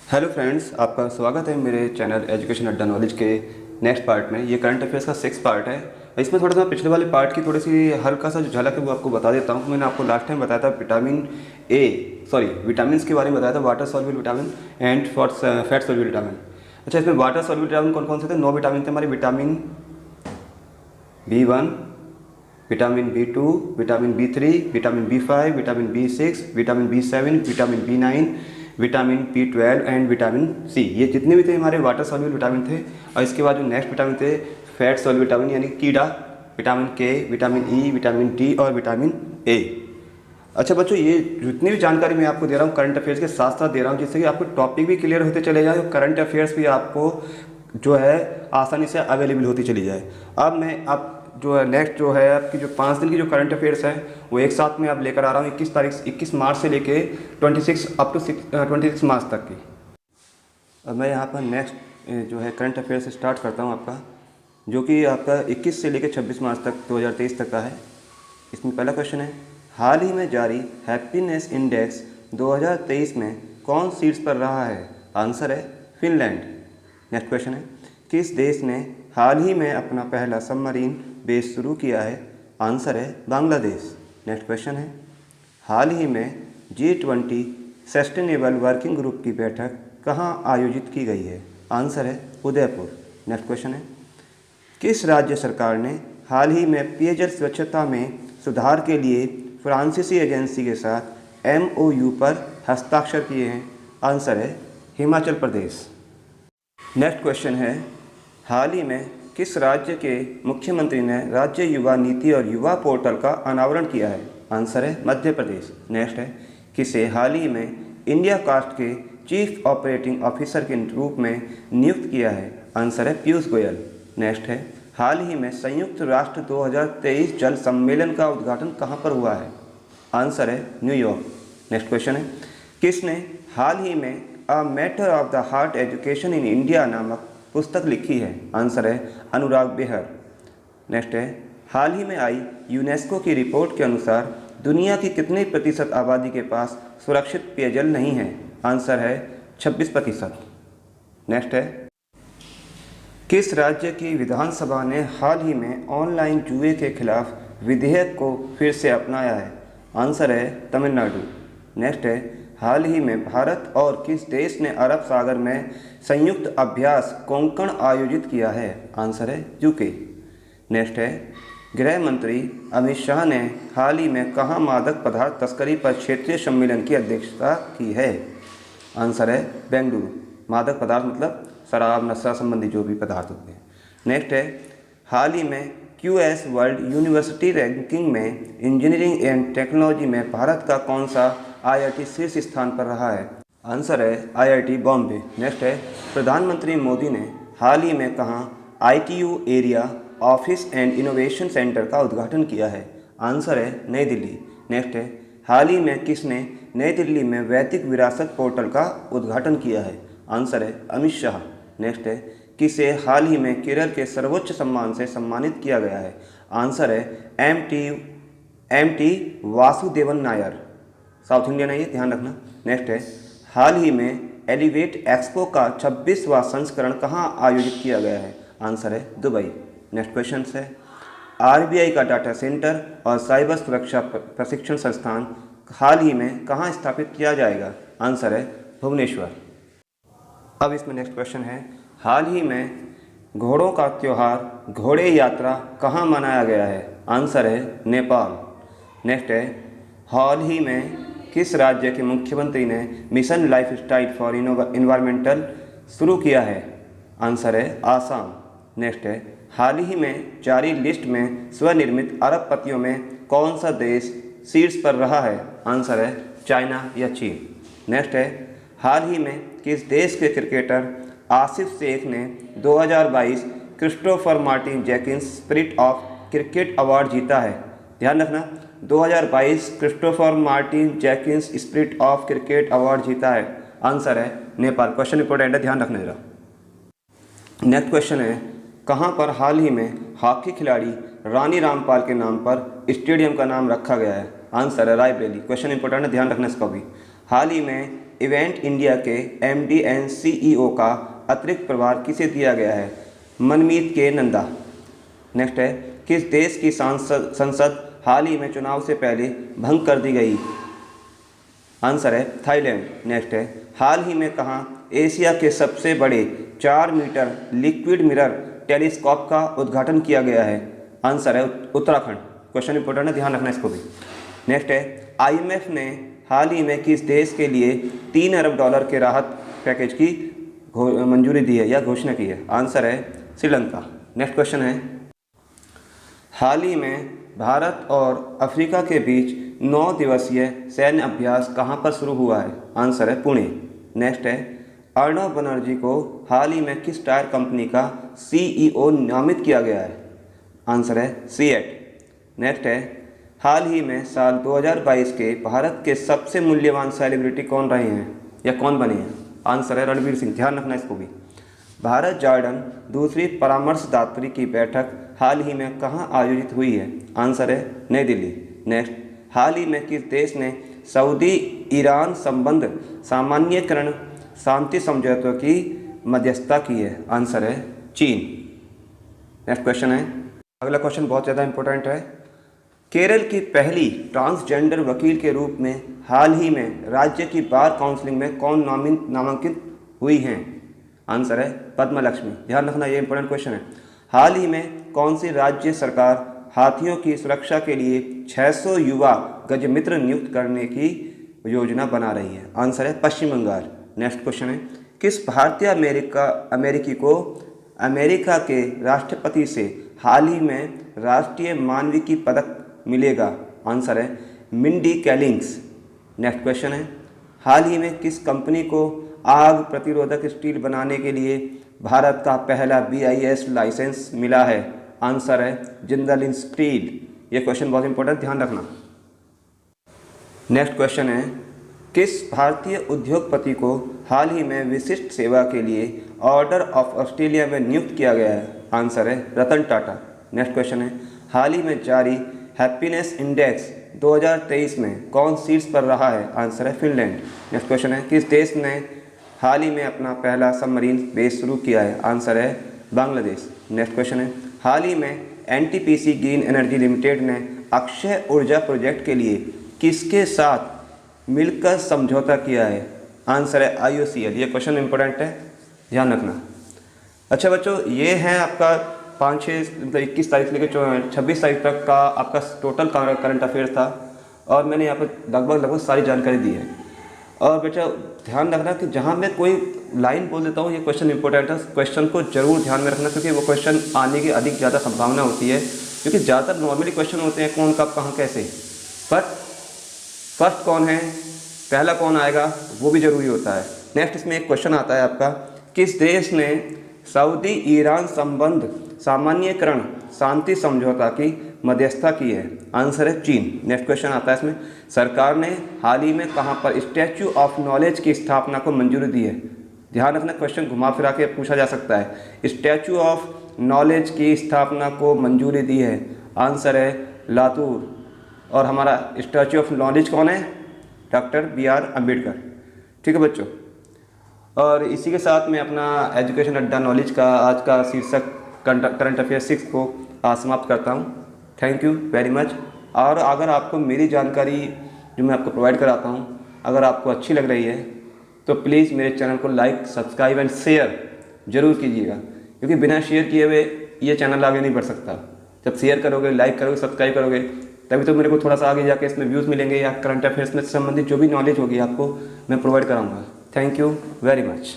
Hello friends, आपका स्वागत है मेरे चैनल एजुकेशन अड्डा नॉलेज के नेक्स्ट पार्ट में। ये करंट अफेयर्स का 6 पार्ट है। इसमें थोड़ा सा पिछले वाले पार्ट की थोड़ी सी हल्का सा जो झलक है वो आपको बता देता हूँ। मैंने आपको लास्ट टाइम बताया था विटामिन के बारे में बताया था, water soluble vitamin and fat soluble vitamin. अच्छा, इसमें वाटर सॉल्युबल विटामिन कौन कौन से थे? 9 विटामिन थे हमारे। Vitamin B1, vitamin B2, vitamin B3, vitamin B5, vitamin B6, vitamin B7, vitamin B9, vitamin B12 and vitamin C। ये जितने भी थे हमारे वाटर सॉल्युबल विटामिन थे। और इसके बाद जो नेक्स्ट विटामिन थे फैट सॉल्युबल विटामिन यानी कीड़ा, vitamin K, vitamin E, vitamin D और विटामिन A। अच्छा बच्चों, ये जितनी भी जानकारी मैं आपको दे रहा हूँ करंट अफेयर्स के साथ साथ दे रहा हूँ, जिससे कि आपको टॉपिक भी क्लियर होते चले जाए और करंट अफेयर्स भी आपको जो है आसानी से अवेलेबल होती चली जाए। अब मैं आप जो है नेक्स्ट जो है आपकी जो 5 दिन की जो करंट अफेयर्स है वो एक साथ में आप लेकर आ रहा हूँ 21 मार्च से लेके 26 मार्च तक की। अब मैं यहाँ पर नेक्स्ट जो है करंट अफेयर्स से स्टार्ट करता हूँ आपका, जो कि आपका 21 से लेकर 26 मार्च तक 2023 तक का है। इसमें पहला क्वेश्चन है, हाल ही में जारी हैप्पीनेस इंडेक्स 2023 में कौन शीर्ष पर रहा है? आंसर है फिनलैंड। नेक्स्ट क्वेश्चन है, किस देश ने हाल ही में अपना पहला सबमरीन बेस शुरू किया है? आंसर है बांग्लादेश। नेक्स्ट क्वेश्चन है, हाल ही में G20 सस्टेनेबल वर्किंग ग्रुप की बैठक कहाँ आयोजित की गई है? आंसर है उदयपुर। नेक्स्ट क्वेश्चन है, किस राज्य सरकार ने हाल ही में पेयजल स्वच्छता में सुधार के लिए फ्रांसीसी एजेंसी के साथ MOU पर हस्ताक्षर किए हैं? आंसर है हिमाचल प्रदेश। नेक्स्ट क्वेश्चन है, हाल ही में किस राज्य के मुख्यमंत्री ने राज्य युवा नीति और युवा पोर्टल का अनावरण किया है? आंसर है मध्य प्रदेश। नेक्स्ट है, किसे हाल ही में इंडिया कास्ट के चीफ ऑपरेटिंग ऑफिसर के रूप में नियुक्त किया है? आंसर है पीयूष गोयल। नेक्स्ट है, हाल ही में संयुक्त राष्ट्र 2023 जल सम्मेलन का उद्घाटन कहाँ पर हुआ है? आंसर है न्यूयॉर्क। नेक्स्ट क्वेश्चन है, किसने हाल ही में a matter of the heart education in India नामक पुस्तक लिखी है? आंसर है अनुराग बेहर। नेक्स्ट है, हाल ही में आई यूनेस्को की रिपोर्ट के अनुसार दुनिया की कितने प्रतिशत आबादी के पास सुरक्षित पेयजल नहीं है? आंसर है 26%। नेक्स्ट है, किस राज्य की विधानसभा ने हाल ही में ऑनलाइन जुए के खिलाफ विधेयक को फिर से अपनाया है? आंसर है तमिलनाडु। नेक्स्ट है, हाल ही में भारत और किस देश ने अरब सागर में संयुक्त अभ्यास कोंकण आयोजित किया है? आंसर है यूके। नेक्स्ट है, गृह मंत्री अमित शाह ने हाल ही में कहाँ मादक पदार्थ तस्करी पर क्षेत्रीय सम्मेलन की अध्यक्षता की है? आंसर है बेंगलुरु। मादक पदार्थ मतलब शराब, नशा संबंधी जो भी पदार्थ होते हैं। नेक्स्ट है, हाल ही में QS वर्ल्ड यूनिवर्सिटी रैंकिंग में इंजीनियरिंग एंड टेक्नोलॉजी में भारत का कौन सा IIT शीर्ष स्थान पर रहा है? आंसर है IIT बॉम्बे। नेक्स्ट है, प्रधानमंत्री मोदी ने हाल ही में कहाँ ITU area office and innovation centre का उद्घाटन किया है? आंसर है नई दिल्ली। नेक्स्ट है, हाल ही में किसने नई दिल्ली में वैदिक विरासत पोर्टल का उद्घाटन किया है? आंसर है अमित शाह। नेक्स्ट है, किसे हाल ही में केरल के सर्वोच्च सम्मान से सम्मानित किया गया है? आंसर है MT Vasudevan Nair. South Indian है ये, ध्यान रखना। नेक्स्ट है, हाल ही में एलिवेट एक्सपो का 26वां संस्करण कहाँ आयोजित किया गया है? आंसर है दुबई। नेक्स्ट क्वेश्चन है, RBI का डाटा सेंटर और साइबर सुरक्षा प्रशिक्षण संस्थान हाल ही में कहाँ स्थापित किया जाएगा? आंसर है भुवनेश्वर। अब इसमें नेक्स्ट क्वेश्चन है, हाल ही में घोड़ों का त्यौहार घोड़े यात्रा कहाँ मनाया गया है? आंसर है नेपाल। नेक्स्ट है, हाल ही में किस राज्य के मुख्यमंत्री ने मिशन लाइफस्टाइल फॉर इन्वायरमेंटल शुरू किया है? आंसर है आसाम। नेक्स्ट है, हाल ही में जारी लिस्ट में स्वनिर्मित अरबपतियों में कौन सा देश शीर्ष पर रहा है? आंसर है चाइना या चीन। नेक्स्ट है, हाल ही में किस देश के क्रिकेटर आसिफ शेख ने 2022 Christopher Martin Jenkins spirit of cricket award जीता है? ध्यान रखना, 2022 Christopher Martin Jenkins spirit of cricket award जीता है। आंसर है नेपाल। क्वेश्चन इंपॉर्टेंट है, ध्यान रखना जरा। नेक्स्ट क्वेश्चन है, कहाँ पर हाल ही में हॉकी खिलाड़ी रानी रामपाल के नाम पर स्टेडियम का नाम रखा गया है? आंसर है रायबरेली। क्वेश्चन इंपॉर्टेंट है, ध्यान रखना इसका भी। हाल ही में इवेंट इंडिया के एमडी एंड सीईओ का अतिरिक्त प्रभार किसे दिया गया है? मनमीत के नंदा। नेक्स्ट है, किस देश की संसद हाल ही में चुनाव से पहले भंग कर दी गई? आंसर है थाईलैंड। नेक्स्ट है, हाल ही में कहाँ एशिया के सबसे बड़े 4 मीटर लिक्विड मिरर टेलीस्कोप का उद्घाटन किया गया है? आंसर है उत्तराखंड। क्वेश्चन इंपॉर्टेंट है, ध्यान रखना इसको भी। नेक्स्ट है, आईएमएफ ने हाल ही में किस देश के लिए 3 अरब डॉलर के राहत पैकेज की मंजूरी दी है या घोषणा की है? आंसर है श्रीलंका। नेक्स्ट क्वेश्चन है, हाल ही में भारत और अफ्रीका के बीच 9 दिवसीय सैन्य अभ्यास कहाँ पर शुरू हुआ है? आंसर है पुणे। नेक्स्ट है, अर्णव बनर्जी को हाल ही में किस टायर कंपनी का सीईओ नामित किया गया है? आंसर है सीएट। नेक्स्ट है, हाल ही में साल 2022 के भारत के सबसे मूल्यवान सेलिब्रिटी कौन रहे हैं या कौन बने हैं? आंसर है रणवीर सिंह। ध्यान रखना इसको भी। भारत जॉर्डन दूसरी परामर्शदात्री की बैठक हाल ही में कहाँ आयोजित हुई है? आंसर है नई दिल्ली। नेक्स्ट, हाल ही में किस देश ने सऊदी ईरान संबंध सामान्यकरण शांति समझौतों की मध्यस्थता की है? आंसर है चीन। नेक्स्ट क्वेश्चन है, अगला क्वेश्चन बहुत ज़्यादा इंपॉर्टेंट है। केरल की पहली ट्रांसजेंडर वकील के रूप में हाल ही में राज्य की बार काउंसिलिंग में कौन नामांकित हुई हैं? आंसर है पद्मा लक्ष्मी। ध्यान रखना, ये इंपॉर्टेंट क्वेश्चन है। हाल ही में कौन सी राज्य सरकार हाथियों की सुरक्षा के लिए 600 युवा गजमित्र नियुक्त करने की योजना बना रही है? आंसर है पश्चिम बंगाल। नेक्स्ट क्वेश्चन है, किस भारतीय अमेरिकी को अमेरिका के राष्ट्रपति से हाल ही में राष्ट्रीय मानविकी पदक मिलेगा? आंसर है मिंडी कैलिंग्स। नेक्स्ट क्वेश्चन है, हाल ही में किस कंपनी को आग प्रतिरोधक स्टील बनाने के लिए भारत का पहला BIS लाइसेंस मिला है? आंसर है जिंदल स्टील। ये क्वेश्चन बहुत इंपॉर्टेंट, ध्यान रखना। नेक्स्ट क्वेश्चन है, किस भारतीय उद्योगपति को हाल ही में विशिष्ट सेवा के लिए ऑर्डर ऑफ ऑस्ट्रेलिया में नियुक्त किया गया है? आंसर है रतन टाटा। नेक्स्ट क्वेश्चन है, हाल ही में जारी हैप्पीनेस इंडेक्स 2023 में कौन शीर्ष पर रहा है? आंसर है फिनलैंड। नेक्स्ट क्वेश्चन है, किस देश ने हाल ही में अपना पहला सबमरीन बेस शुरू किया है? आंसर है बांग्लादेश। नेक्स्ट क्वेश्चन है, हाल ही में NTPC ग्रीन एनर्जी लिमिटेड ने अक्षय ऊर्जा प्रोजेक्ट के लिए किसके साथ मिलकर समझौता किया है? आंसर है IOCL। ये क्वेश्चन इंपॉर्टेंट है, ध्यान रखना। अच्छा बच्चों, ये है आपका 21 तारीख से लेकर 26 तारीख तक का आपका टोटल करंट अफेयर था और मैंने यहाँ पर लगभग सारी जानकारी दी है। और बेटा ध्यान रखना कि जहाँ मैं कोई लाइन बोल देता हूँ ये क्वेश्चन इंपॉर्टेंट है, क्वेश्चन को जरूर ध्यान में रखना, क्योंकि वो क्वेश्चन आने की अधिक ज़्यादा संभावना होती है, क्योंकि ज़्यादातर नॉर्मली क्वेश्चन होते हैं कौन कब कहाँ कैसे, बट फर्स्ट कौन है, पहला कौन आएगा, वो भी ज़रूरी होता है। नेक्स्ट इसमें एक क्वेश्चन आता है आपका, किस देश ने सऊदी ईरान संबंध सामान्यकरण शांति समझौता की मध्यस्थता की है? आंसर है चीन। नेक्स्ट क्वेश्चन आता है इसमें, सरकार ने हाल ही में कहां पर स्टैच्यू ऑफ नॉलेज की स्थापना को मंजूरी दी है? ध्यान रखना, क्वेश्चन घुमा फिरा के पूछा जा सकता है। स्टैच्यू ऑफ नॉलेज की स्थापना को मंजूरी दी है? आंसर है लातूर। और हमारा स्टैच्यू ऑफ नॉलेज कौन है? Doctor BR Ambedkar. ठीक है बच्चों, और इसी के साथ मैं अपना एजुकेशन अड्डा नॉलेज का आज का शीर्षक करंट अफेयर 6 को समाप्त करता हूँ। Thank you very much. और अगर आपको मेरी जानकारी जो मैं आपको प्रोवाइड कराता हूँ अगर आपको अच्छी लग रही है तो प्लीज़ मेरे चैनल को लाइक, सब्सक्राइब एंड शेयर जरूर कीजिएगा, क्योंकि बिना शेयर किए हुए ये चैनल आगे नहीं बढ़ सकता। जब शेयर करोगे, लाइक करोगे, सब्सक्राइब करोगे, तभी तो मेरे को थोड़ा सा आगे जाके इसमें व्यूज़ मिलेंगे या करंट अफेयर्स में संबंधित जो भी नॉलेज होगी आपको मैं प्रोवाइड कराऊँगा। Thank you very much.